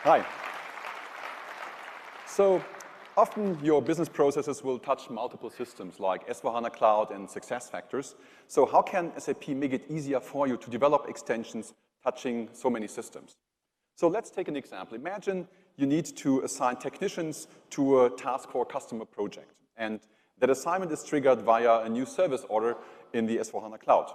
Hi. So often your business processes will touch multiple systems like S/4HANA Cloud and SuccessFactors. So how can SAP make it easier for you to develop extensions touching so many systems? So let's take an example. Imagine you need to assign technicians to a task for a customer project. And that assignment is triggered via a new service order in the S/4HANA Cloud.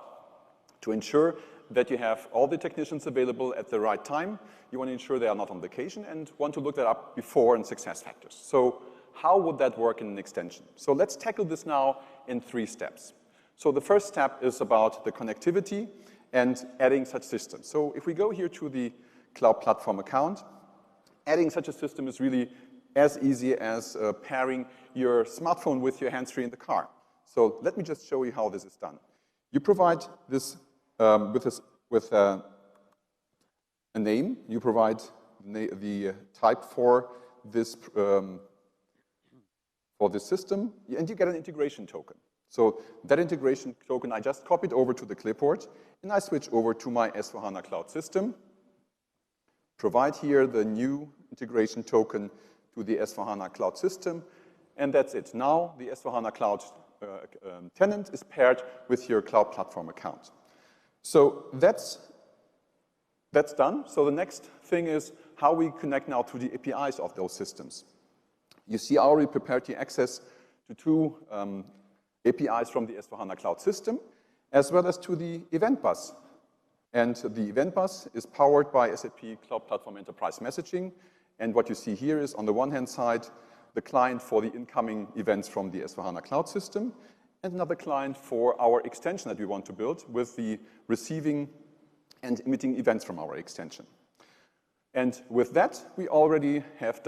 To ensure that you have all the technicians available at the right time, you want to ensure they are not on vacation and want to look that up before in SuccessFactors. So how would that work in an extension? So let's tackle this now in 3 steps. So the first step is about the connectivity and adding such systems. So if we go here to the Cloud Platform account, adding such a system is really as easy as pairing your smartphone with your hands-free in the car. So let me just show you how this is done. You provide this with a name. You provide the type for this system, and you get an integration token. So that integration token I just copied over to the clipboard, and I switch over to my S/4HANA Cloud system. Provide here the new integration token to the S/4HANA Cloud system, and that's it. Now the S/4HANA Cloud tenant is paired with your Cloud Platform account. So that's done. So the next thing is how we connect now to the APIs of those systems. You see I already prepared the access to 2 APIs from the S/4HANA Cloud system, as well as to the event bus. And the event bus is powered by SAP Cloud Platform Enterprise Messaging. And what you see here is, on the one hand side, the client for the incoming events from the S/4HANA Cloud system, and another client for our extension that we want to build with the receiving and emitting events from our extension. And with that, we already have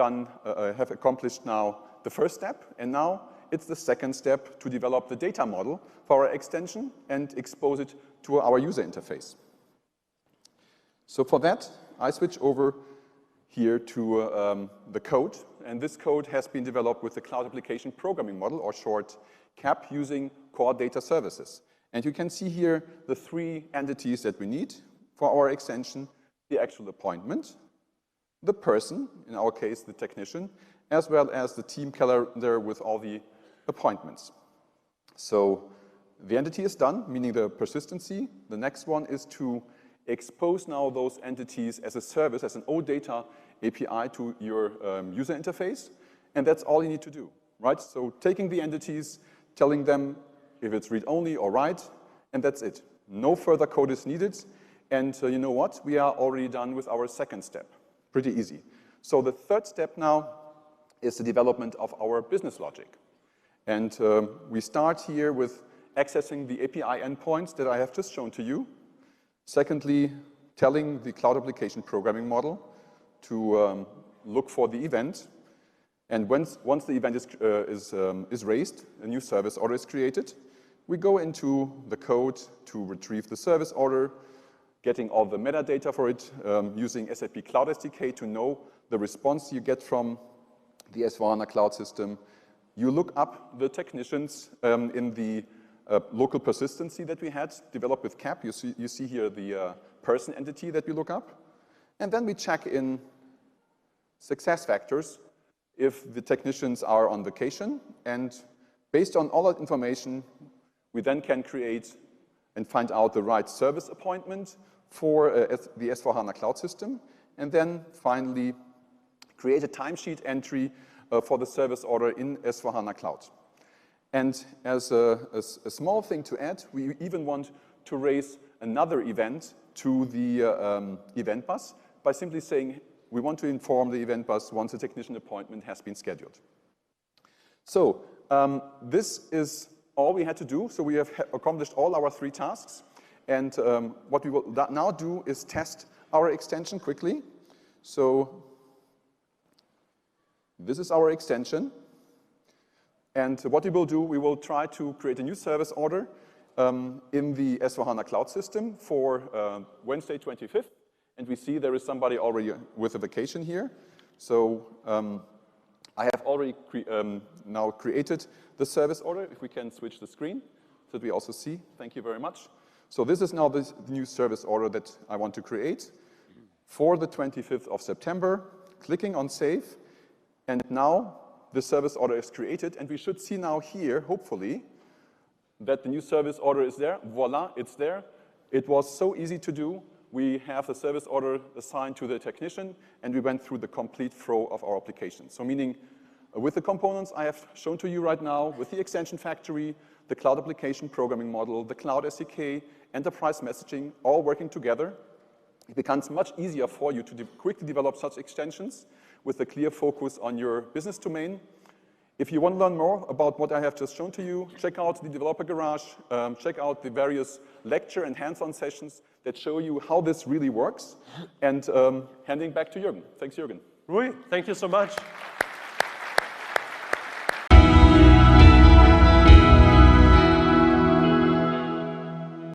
accomplished now the first step, and now it's the second step to develop the data model for our extension and expose it to our user interface. So for that, I switch over here to the code, and this code has been developed with the Cloud Application Programming Model, or short CAP, using Core Data Services. And you can see here the 3 entities that we need for our extension: the actual appointment, the person, in our case the technician, as well as the team calendar with all the appointments. So the entity is done, meaning the persistency. The next one is to expose now those entities as a service, as an OData API to your user interface, and that's all you need to do, right? So taking the entities, telling them if it's read-only or write, and that's it. No further code is needed, and you know what? We are already done with our second step. Pretty easy. So the third step now is the development of our business logic. And we start here with accessing the API endpoints that I have just shown to you. Secondly, telling the Cloud Application Programming Model to look for the event. And once the event is raised, a new service order is created. We go into the code to retrieve the service order, getting all the metadata for it, using SAP Cloud SDK to know the response you get from the S/4HANA Cloud system. You look up the technicians in the local persistency that we had developed with CAP. You see here the person entity that we look up. And then we check in SuccessFactors if the technicians are on vacation. And based on all that information, we then can create and find out the right service appointment for the S/4HANA Cloud system. And then finally create a timesheet entry for the service order in S/4HANA Cloud. And as a small thing to add, we even want to raise another event to the event bus by simply saying we want to inform the event bus once a technician appointment has been scheduled. So this is all we had to do. So we have accomplished all our 3 tasks. And what we will now do is test our extension quickly. So this is our extension. And what we will do, we will try to create a new service order in the S/4HANA Cloud system for Wednesday 25th. And we see there is somebody already with a vacation here. So I have already now created the service order. If we can switch the screen so that we also see. Thank you very much. So this is now the new service order that I want to create for the 25th of September. clicking on save, and now the service order is created, and we should see now here, hopefully, that the new service order is there. Voila, it's there. It was so easy to do. We have the service order assigned to the technician, and we went through the complete flow of our application. So meaning, with the components I have shown to you right now, with the extension factory, the cloud application programming model, the cloud SDK, enterprise messaging, all working together, it becomes much easier for you to quickly develop such extensions with a clear focus on your business domain. If you want to learn more about what I have just shown to you, check out the Developer Garage, check out the various lecture and hands-on sessions that show you how this really works. And handing back to Jürgen. Thanks, Jürgen. Rui, thank you so much.